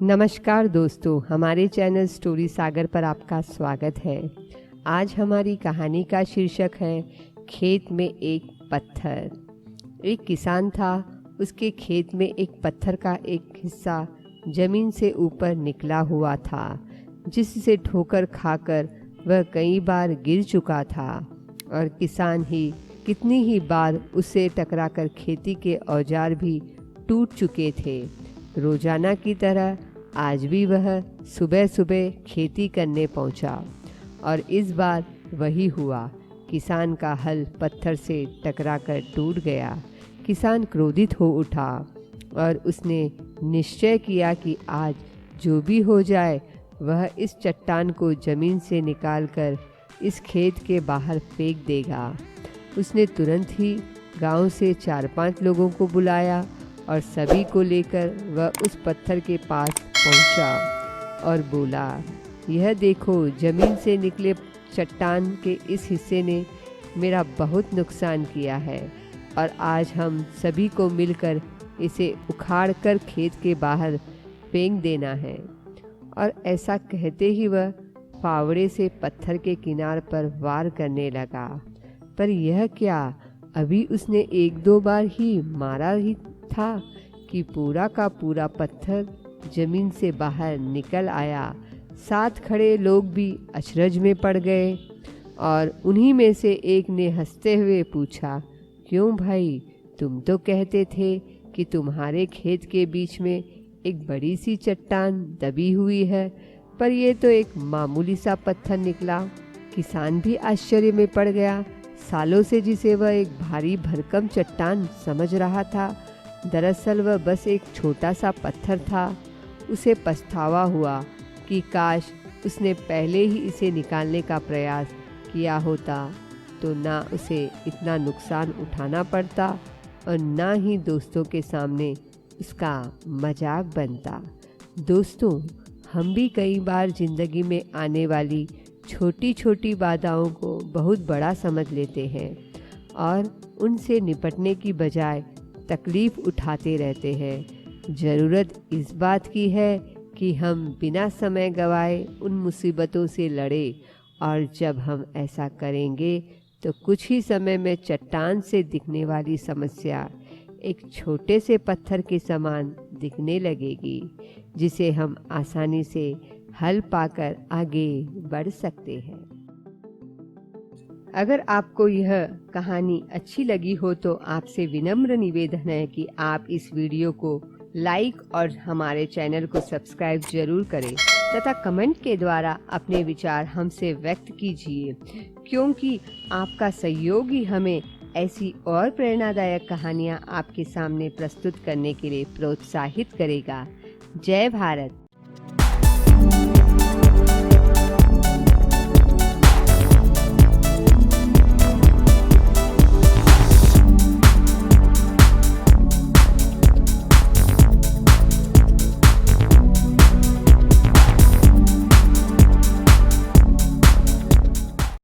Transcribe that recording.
नमस्कार दोस्तों, हमारे चैनल स्टोरी सागर पर आपका स्वागत है। आज हमारी कहानी का शीर्षक है खेत में एक पत्थर। एक किसान था, उसके खेत में एक पत्थर का एक हिस्सा जमीन से ऊपर निकला हुआ था, जिससे ठोकर खाकर वह कई बार गिर चुका था और किसान ही कितनी ही बार उससे टकराकर खेती के औजार भी टूट चुके थे। रोजाना की तरह आज भी वह सुबह सुबह खेती करने पहुंचा और इस बार वही हुआ। किसान का हल पत्थर से टकराकर टूट गया। किसान क्रोधित हो उठा और उसने निश्चय किया कि आज जो भी हो जाए वह इस चट्टान को जमीन से निकालकर इस खेत के बाहर फेंक देगा। उसने तुरंत ही गांव से 4-5 लोगों को बुलाया और सभी को लेकर वह उस पत्थर के पास पहुंचा और बोला, यह देखो, जमीन से निकले चट्टान के इस हिस्से ने मेरा बहुत नुकसान किया है और आज हम सभी को मिलकर इसे उखाड़कर खेत के बाहर फेंक देना है। और ऐसा कहते ही वह फावड़े से पत्थर के किनार पर वार करने लगा। पर यह क्या, अभी उसने 1-2 बार ही मारा ही था कि पूरा का पूरा पत्थर जमीन से बाहर निकल आया। साथ खड़े लोग भी अचरज में पड़ गए और उन्हीं में से एक ने हंसते हुए पूछा, क्यों भाई, तुम तो कहते थे कि तुम्हारे खेत के बीच में एक बड़ी सी चट्टान दबी हुई है, पर यह तो एक मामूली सा पत्थर निकला। किसान भी आश्चर्य में पड़ गया। सालों से जिसे वह एक भारी भरकम चट्टान समझ रहा था, दरअसल वह बस एक छोटा सा पत्थर था। उसे पछतावा हुआ कि काश उसने पहले ही इसे निकालने का प्रयास किया होता, तो ना उसे इतना नुकसान उठाना पड़ता और ना ही दोस्तों के सामने उसका मजाक बनता। दोस्तों, हम भी कई बार जिंदगी में आने वाली छोटी छोटी बाधाओं को बहुत बड़ा समझ लेते हैं और उनसे निपटने की बजाय तकलीफ उठाते रहते हैं। ज़रूरत इस बात की है कि हम बिना समय गवाए उन मुसीबतों से लड़ें, और जब हम ऐसा करेंगे तो कुछ ही समय में चट्टान से दिखने वाली समस्या एक छोटे से पत्थर के समान दिखने लगेगी, जिसे हम आसानी से हल पाकर आगे बढ़ सकते हैं। अगर आपको यह कहानी अच्छी लगी हो तो आपसे विनम्र निवेदन है कि आप इस वीडियो को लाइक और हमारे चैनल को सब्सक्राइब जरूर करें तथा कमेंट के द्वारा अपने विचार हमसे व्यक्त कीजिए, क्योंकि आपका सहयोग ही हमें ऐसी और प्रेरणादायक कहानियाँ आपके सामने प्रस्तुत करने के लिए प्रोत्साहित करेगा। जय भारत।